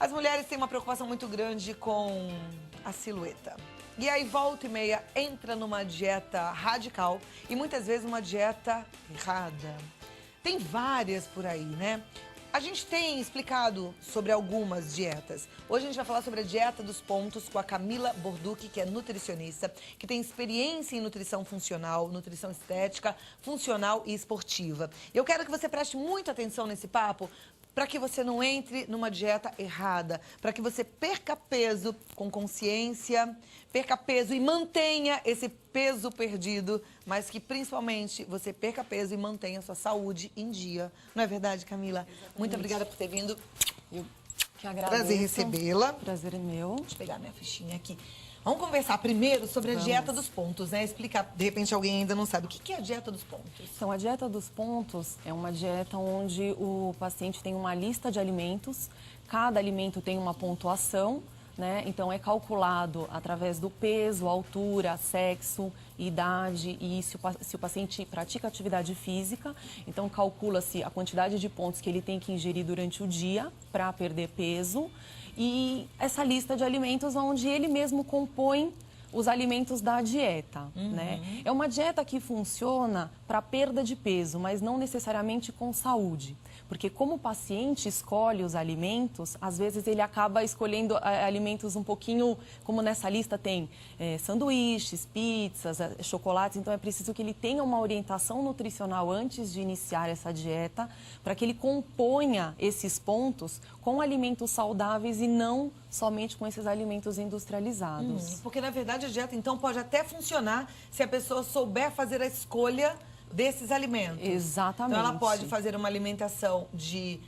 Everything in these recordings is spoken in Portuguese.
As mulheres têm uma preocupação muito grande com a silhueta. E aí, volta e meia, entra numa dieta radical e muitas vezes uma dieta errada. Tem várias por aí, né? A gente tem explicado sobre algumas dietas. Hoje a gente vai falar sobre a dieta dos pontos com a Camila Borducchi, que é nutricionista, que tem experiência em nutrição funcional, nutrição estética, funcional e esportiva. Eu quero que você preste muita atenção nesse papo, para que você não entre numa dieta errada, para que você perca peso com consciência, perca peso e mantenha esse peso perdido, mas que principalmente você perca peso e mantenha a sua saúde em dia. Não é verdade, Camila? Exatamente. Muito obrigada por ter vindo. Eu que agradeço. Prazer recebê-la. Prazer é meu. Deixa eu pegar minha fichinha aqui. Vamos conversar primeiro sobre a dieta dos pontos, né? Explicar, de repente alguém ainda não sabe. O que é a dieta dos pontos? Então, a dieta dos pontos é uma dieta onde o paciente tem uma lista de alimentos, cada alimento tem uma pontuação, né? Então, é calculado através do peso, altura, sexo, idade e se o paciente pratica atividade física, então calcula-se a quantidade de pontos que ele tem que ingerir durante o dia para perder peso. E essa lista de alimentos onde ele mesmo compõe os alimentos da dieta, né? É uma dieta que funciona para perda de peso, mas não necessariamente com saúde. Porque como o paciente escolhe os alimentos, às vezes ele acaba escolhendo alimentos um pouquinho, como nessa lista tem sanduíches, pizzas, chocolates, então é preciso que ele tenha uma orientação nutricional antes de iniciar essa dieta, para que ele componha esses pontos com alimentos saudáveis e não somente com esses alimentos industrializados. Porque, na verdade, a dieta, então, pode até funcionar se a pessoa souber fazer a escolha desses alimentos. Exatamente. Então, ela pode fazer uma alimentação de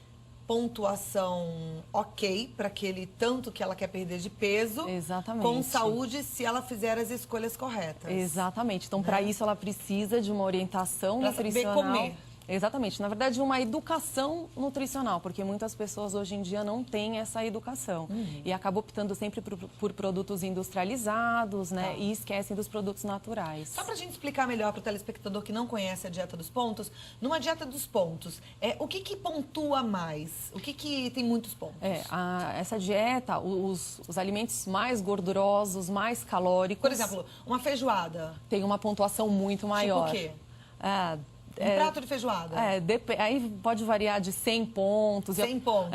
pontuação ok para aquele tanto que ela quer perder de peso. Exatamente. Com saúde, se ela fizer as escolhas corretas. Exatamente. Então, para isso, ela precisa de uma orientação nutricional. Saber comer. Exatamente. Na verdade, uma educação nutricional, porque muitas pessoas hoje em dia não têm essa educação. E acabam optando sempre por produtos industrializados, né? E esquecem dos produtos naturais. Só pra gente explicar melhor para o telespectador que não conhece a dieta dos pontos, numa dieta dos pontos, o que pontua mais? O que tem muitos pontos? Essa dieta, os alimentos mais gordurosos, mais calóricos... Por exemplo, uma feijoada. Tem uma pontuação muito maior. Tipo o quê? Um prato de feijoada? Aí pode variar de 100 pontos. 100 pontos.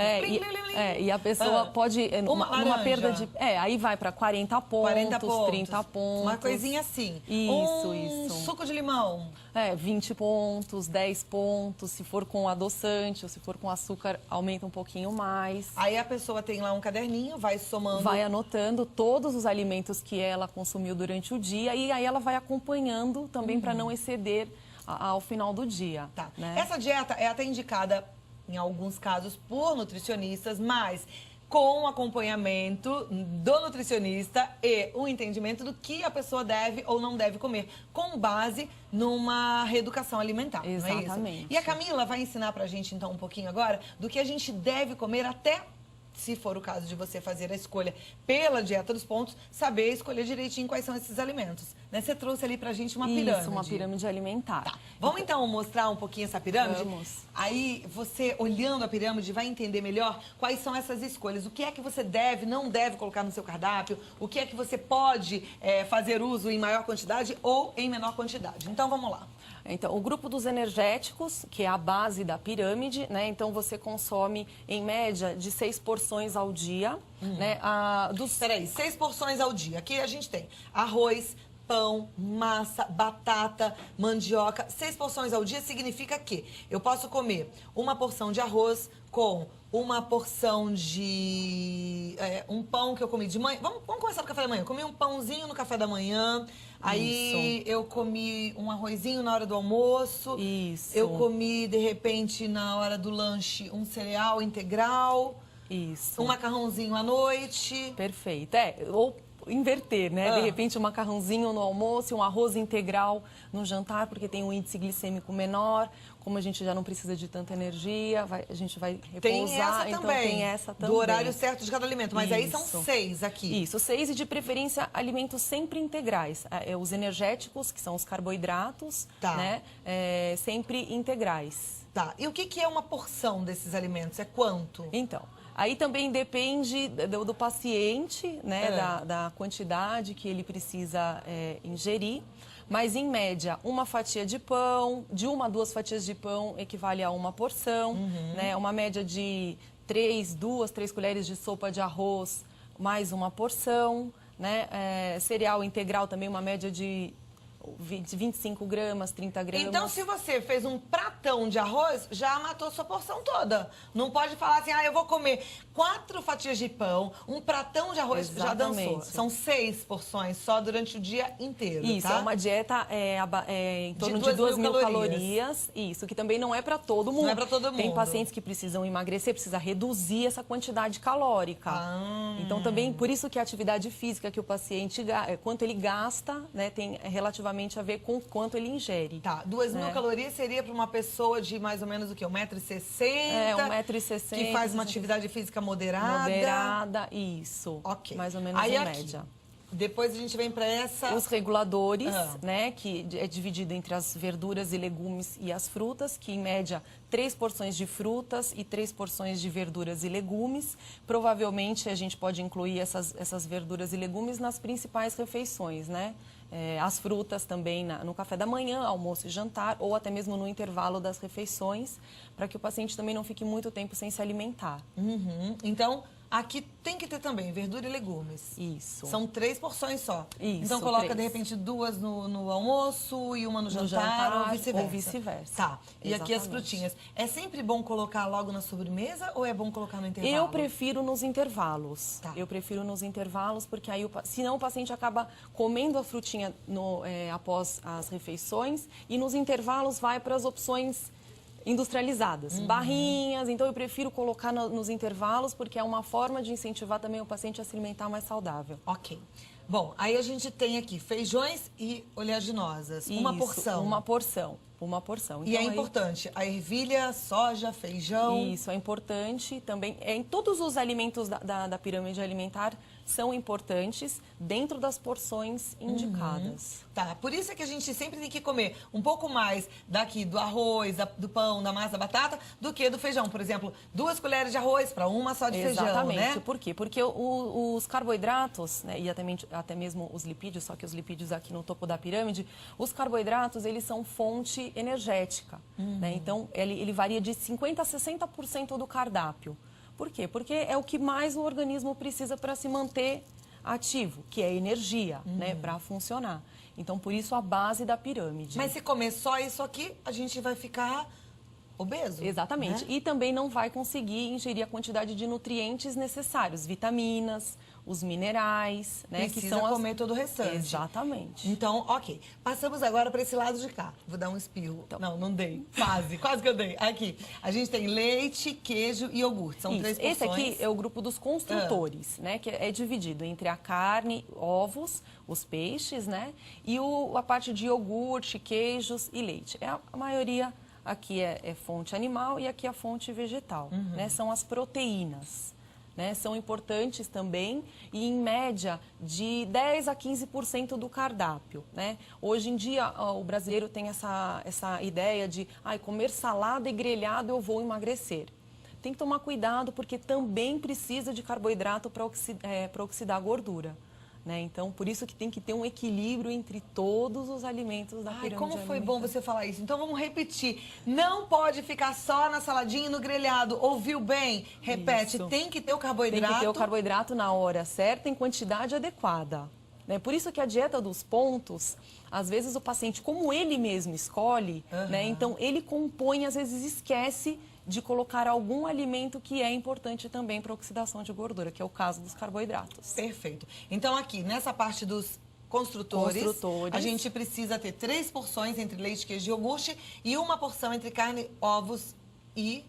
E a pessoa pode... Numa perda de... aí vai para 40 pontos, 30 pontos. Uma coisinha assim. Isso. Suco de limão. 20 pontos, 10 pontos. Se for com adoçante ou se for com açúcar, aumenta um pouquinho mais. Aí a pessoa tem lá um caderninho, vai somando... Vai anotando todos os alimentos que ela consumiu durante o dia e aí ela vai acompanhando também para não exceder ao final do dia. Tá. Né? Essa dieta é até indicada, em alguns casos, por nutricionistas, mas com acompanhamento do nutricionista e o entendimento do que a pessoa deve ou não deve comer, com base numa reeducação alimentar. Exatamente. Não é isso? E a Camila vai ensinar pra gente, então, um pouquinho agora, do que a gente deve comer até... se for o caso de você fazer a escolha pela dieta dos pontos, saber escolher direitinho quais são esses alimentos. Né? Você trouxe ali pra gente uma pirâmide. Isso, uma pirâmide alimentar. Tá. Vamos então mostrar um pouquinho essa pirâmide? Vamos. Aí você, olhando a pirâmide, vai entender melhor quais são essas escolhas. O que é que você deve, não deve colocar no seu cardápio. O que é que você pode fazer uso em maior quantidade ou em menor quantidade. Então, vamos lá. Então, o grupo dos energéticos, que é a base da pirâmide, né? Então, você consome, em média, de 6 porções ao dia, né? Peraí, 6 porções ao dia. Aqui a gente tem arroz, pão, massa, batata, mandioca. 6 porções ao dia significa que eu posso comer uma porção de arroz com uma porção de... um pão que eu comi de manhã. Vamos começar do café da manhã. Eu comi um pãozinho no café da manhã. Aí eu comi um arrozinho na hora do almoço. Isso. Eu comi, de repente, na hora do lanche, um cereal integral. Isso. Um macarrãozinho à noite. Perfeito. Ou inverter, né? De repente, um macarrãozinho no almoço e um arroz integral no jantar, porque tem um índice glicêmico menor. Como a gente já não precisa de tanta energia, a gente vai repousar. Tem essa então também, tem essa também. do horário certo de cada alimento. Mas aí são 6 aqui. Isso, 6 e de preferência alimentos sempre integrais. Os energéticos, que são os carboidratos, né? Sempre integrais. Tá. E o que é uma porção desses alimentos? É quanto? Então, Aí também depende do paciente, né, da quantidade que ele precisa ingerir. Mas, em média, uma fatia de pão, de 1 a 2 fatias de pão equivale a uma porção, né? Uma média de 2, 3 colheres de sopa de arroz, mais uma porção, né? Cereal integral também, uma média de 25 gramas, 30 gramas. Então, se você fez um pratão de arroz, já matou sua porção toda. Não pode falar assim, eu vou comer 4 fatias de pão, um pratão de arroz, já dançou. São 6 porções só durante o dia inteiro, Isso, tá? é uma dieta em torno de 2.000 calorias. Isso, que também não é para todo mundo. Não é para todo mundo. Tem pacientes que precisam emagrecer, precisa reduzir essa quantidade calórica. Então, também, por isso que a atividade física que o paciente, quanto ele gasta, né, tem relativamente a ver com quanto ele ingere. Tá, 2.000 calorias seria para uma pessoa de mais ou menos o quê? 1,60 m? 1,60 m. Que faz uma atividade física moderada. Moderada, isso. Ok. Mais ou menos em média. Depois a gente vem para essa... Os reguladores, né, que é dividido entre as verduras e legumes e as frutas, que em média 3 porções de frutas e 3 porções de verduras e legumes. Provavelmente a gente pode incluir essas verduras e legumes nas principais refeições, né? As frutas também no café da manhã, almoço e jantar, ou até mesmo no intervalo das refeições, para que o paciente também não fique muito tempo sem se alimentar. Então, aqui tem que ter também verdura e legumes. Isso. São 3 porções só. Isso, então, coloca, 3. de repente, 2 no almoço e uma no jantar ou vice-versa. Tá. E aqui as frutinhas. É sempre bom colocar logo na sobremesa ou é bom colocar no intervalo? Eu prefiro nos intervalos. Tá. Eu prefiro nos intervalos, porque aí, senão o paciente acaba comendo a frutinha após as refeições e nos intervalos vai para as opções industrializadas, barrinhas. Então, eu prefiro colocar nos intervalos, porque é uma forma de incentivar também o paciente a se alimentar mais saudável. Ok. Bom, aí a gente tem aqui feijões e oleaginosas. Uma porção. Uma porção. Uma porção. Então, e é importante, a ervilha, soja, feijão... Isso, é importante também. Em todos os alimentos da pirâmide alimentar são importantes dentro das porções indicadas. Tá, por isso é que a gente sempre tem que comer um pouco mais daqui do arroz, do pão, da massa, da batata, do que do feijão. Por exemplo, 2 colheres de arroz para uma só de feijão, né? Exatamente. Por quê? Porque os carboidratos, né, e até mesmo os lipídios, só que os lipídios aqui no topo da pirâmide, os carboidratos, eles são fonte energética, né? Então, ele varia de 50% a 60% do cardápio. Por quê? Porque é o que mais o organismo precisa para se manter ativo, que é energia, né, para funcionar. Então, por isso, a base da pirâmide. Mas se comer só isso aqui, a gente vai ficar obeso. Exatamente. Né? E também não vai conseguir ingerir a quantidade de nutrientes necessários, vitaminas, os minerais, né? Precisa que são comer todo o restante. Exatamente. Então, ok. Passamos agora para esse lado de cá. Vou dar um espirro. Então. Não dei. Quase que eu dei. Aqui. A gente tem leite, queijo e iogurte. São 3 porções. Esse aqui é o grupo dos construtores, né? Que é dividido entre a carne, ovos, os peixes, né? E a parte de iogurte, queijos e leite. A maioria aqui é fonte animal e aqui é a fonte vegetal, né? São as proteínas. Né, são importantes também e, em média, de 10% a 15% do cardápio. Né? Hoje em dia, o brasileiro tem essa ideia de comer salada e grelhado eu vou emagrecer. Tem que tomar cuidado porque também precisa de carboidrato para oxidar a gordura. Né? Então, por isso que tem que ter um equilíbrio entre todos os alimentos da pirâmide alimentar. Como foi bom você falar isso. Então, vamos repetir. Não pode ficar só na saladinha e no grelhado. Ouviu bem? Repete. Isso. Tem que ter o carboidrato. Tem que ter o carboidrato na hora certa, em quantidade adequada. Né? Por isso que a dieta dos pontos, às vezes o paciente, como ele mesmo escolhe, né? Então ele compõe, às vezes esquece de colocar algum alimento que é importante também para a oxidação de gordura, que é o caso dos carboidratos. Perfeito. Então, aqui, nessa parte dos construtores, a gente precisa ter 3 porções entre leite, queijo e iogurte e uma porção entre carne, ovos e...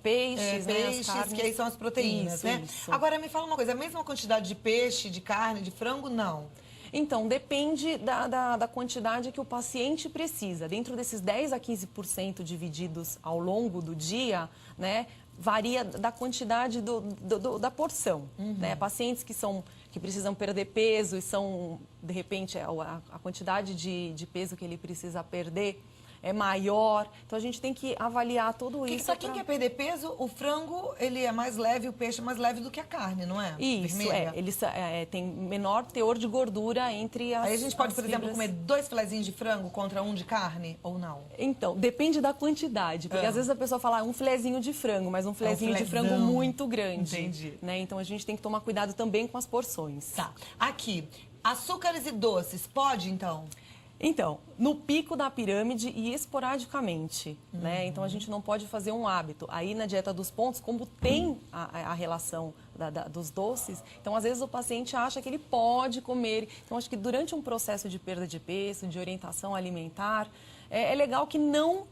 Peixes, peixes, né, que aí são as proteínas, né? Isso. Agora, me fala uma coisa, a mesma quantidade de peixe, de carne, de frango, não? Então, depende da quantidade que o paciente precisa. Dentro desses 10% a 15% divididos ao longo do dia, né, varia da quantidade da porção. Né? Pacientes que precisam perder peso e são, de repente, a quantidade de peso que ele precisa perder é maior. Então a gente tem que avaliar tudo isso. Pra quem quer perder peso, o frango ele é mais leve, o peixe é mais leve do que a carne, não é? Isso, Vermelha. Eles têm menor teor de gordura entre as. Aí a gente pode, por exemplo, fibras. comer 2 filezinhos de frango contra um de carne ou não? Então, depende da quantidade. Porque às vezes a pessoa fala um filezinho de frango, mas um filezinho de frango muito grande. Entendi. Né? Então a gente tem que tomar cuidado também com as porções. Tá. Aqui, açúcares e doces, pode então? Então, no pico da pirâmide e esporadicamente, né? Então, a gente não pode fazer um hábito. Aí, na dieta dos pontos, como tem a relação dos doces, então, às vezes, o paciente acha que ele pode comer. Então, acho que durante um processo de perda de peso, de orientação alimentar, é legal que não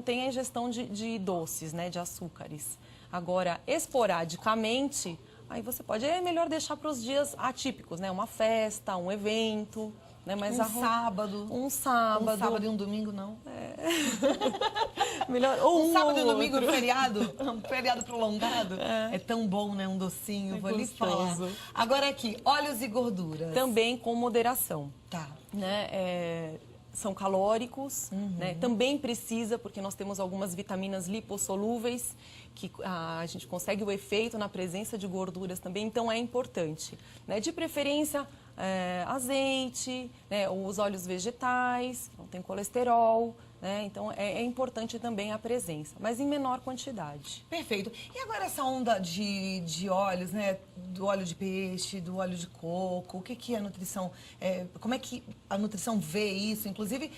tenha ingestão de doces, né? De açúcares. Agora, esporadicamente, aí você pode... É melhor deixar para os dias atípicos, né? Uma festa, um evento... Né? Mas sábado. Um sábado. Um sábado e um domingo, não. Melhor, ou um sábado e um domingo, outro. Um feriado prolongado. É tão bom, né? Um docinho, vou lhe falar. Gostoso. Agora aqui, óleos e gorduras. Também com moderação. Tá. Né? São calóricos, né? Também precisa, porque nós temos algumas vitaminas lipossolúveis, que a gente consegue o efeito na presença de gorduras também, então é importante. Né? De preferência, azeite, né? Os óleos vegetais, não tem colesterol, né? Então é importante também a presença, mas em menor quantidade. Perfeito. E agora essa onda de óleos, né? Do óleo de peixe, do óleo de coco, o que é a nutrição? Como é que a nutrição vê isso, inclusive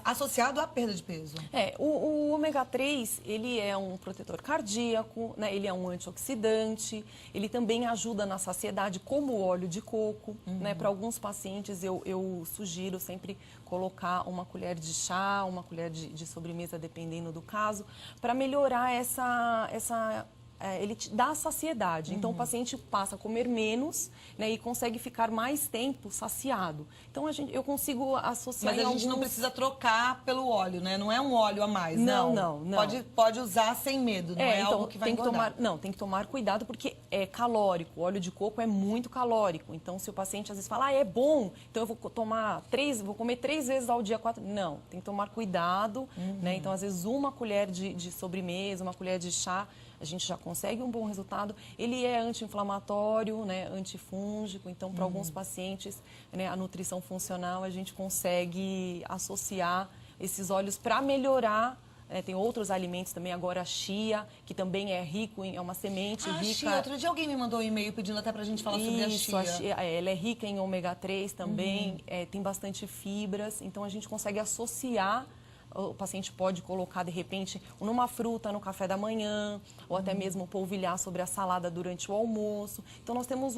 associado à perda de peso? O ômega 3, ele é um protetor cardíaco, né? Ele é um antioxidante, ele também ajuda na saciedade, como o óleo de coco, né? Para alguns pacientes eu sugiro sempre colocar uma colher de chá, uma colher de sobremesa, dependendo do caso, para melhorar ele te dá saciedade. Então, o paciente passa a comer menos, né, e consegue ficar mais tempo saciado. Então, eu consigo associar. Mas a gente não precisa trocar pelo óleo, né? Não é um óleo a mais, não. Não. Pode usar sem medo, não é então, algo que vai engordar. Tem que tomar cuidado porque é calórico. O óleo de coco é muito calórico. Então, se o paciente às vezes fala, é bom, então eu vou comer 3 vezes ao dia, 4. Não, tem que tomar cuidado, né? Então, às vezes, uma colher de sobremesa, uma colher de chá, a gente já consegue um bom resultado. Ele é anti-inflamatório, né, antifúngico, então para alguns pacientes, né, a nutrição funcional a gente consegue associar esses óleos para melhorar. Tem outros alimentos também, agora a chia, que também é rico, é uma semente rica. Chia. Outro dia alguém me mandou um e-mail pedindo até pra gente falar sobre a chia. Ela é rica em ômega 3 também, tem bastante fibras, então a gente consegue associar. O paciente pode colocar, de repente, numa fruta no café da manhã, ou até mesmo polvilhar sobre a salada durante o almoço. Então, nós temos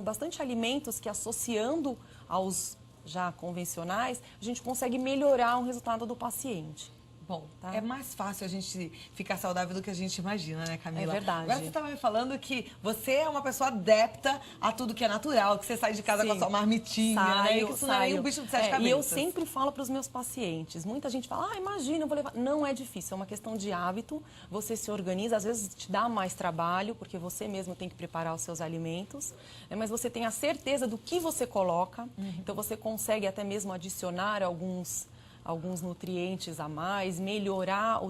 bastante alimentos que, associando aos já convencionais, a gente consegue melhorar o resultado do paciente. Bom, é mais fácil a gente ficar saudável do que a gente imagina, né, Camila? É verdade. Agora você estava me falando que você é uma pessoa adepta a tudo que é natural, que você sai de casa com a sua marmitinha, né? E que isso não é um bicho de 7 cabeças. E eu sempre falo para os meus pacientes, muita gente fala, imagina, eu vou levar. Não é difícil, é uma questão de hábito, você se organiza, às vezes te dá mais trabalho, porque você mesmo tem que preparar os seus alimentos, mas você tem a certeza do que você coloca, então você consegue até mesmo adicionar alguns nutrientes a mais, melhorar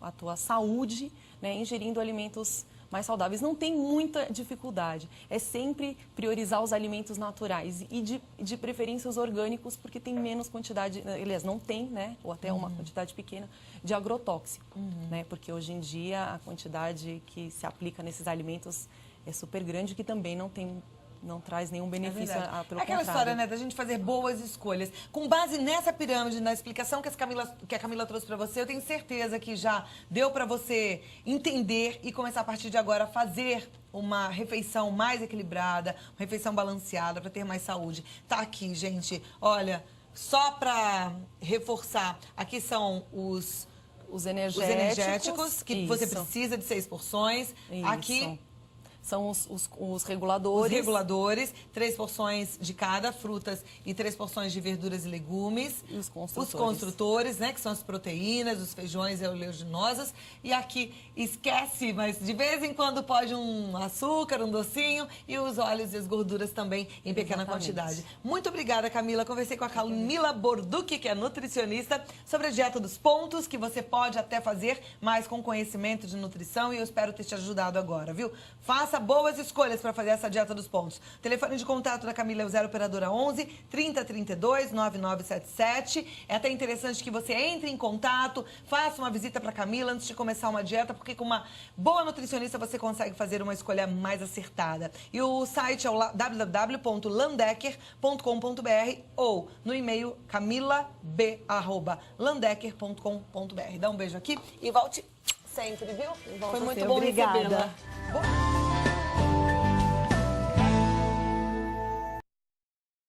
a tua saúde, né, ingerindo alimentos mais saudáveis. Não tem muita dificuldade. É sempre priorizar os alimentos naturais e de preferência os orgânicos, porque tem menos quantidade, aliás, não tem, né, ou até uma quantidade pequena de agrotóxico, né, porque hoje em dia a quantidade que se aplica nesses alimentos é super grande, que também não traz nenhum benefício, pelo contrário. Aquela história, né, da gente fazer boas escolhas. Com base nessa pirâmide, na explicação que a Camila trouxe para você, eu tenho certeza que já deu para você entender e começar a partir de agora a fazer uma refeição mais equilibrada, uma refeição balanceada para ter mais saúde. Tá aqui, gente. Olha, só para reforçar, aqui são os energéticos que você precisa de 6 porções. Isso. Aqui são os reguladores. Os reguladores, 3 porções de cada, frutas e 3 porções de verduras e legumes. E os construtores. Os construtores, né, que são as proteínas, os feijões e oleaginosas. E aqui, esquece, mas de vez em quando pode um açúcar, um docinho e os óleos e as gorduras também em pequena Exatamente. quantidade. Muito obrigada, Camila. Conversei com a Camila Borducci, que é nutricionista, sobre a dieta dos pontos, que você pode até fazer, mas com conhecimento de nutrição, e eu espero ter te ajudado agora, viu? Faça boas escolhas para fazer essa dieta dos pontos. O telefone de contato da Camila é o 0 operadora 11 3032 9977. É até interessante que você entre em contato, faça uma visita para Camila antes de começar uma dieta, porque com uma boa nutricionista você consegue fazer uma escolha mais acertada. E o site é o www.landecker.com.br ou no e-mail camilab@landecker.com.br. Dá um beijo aqui e volte sempre, viu? Volta Foi muito sempre. bom Obrigada. recebê-la.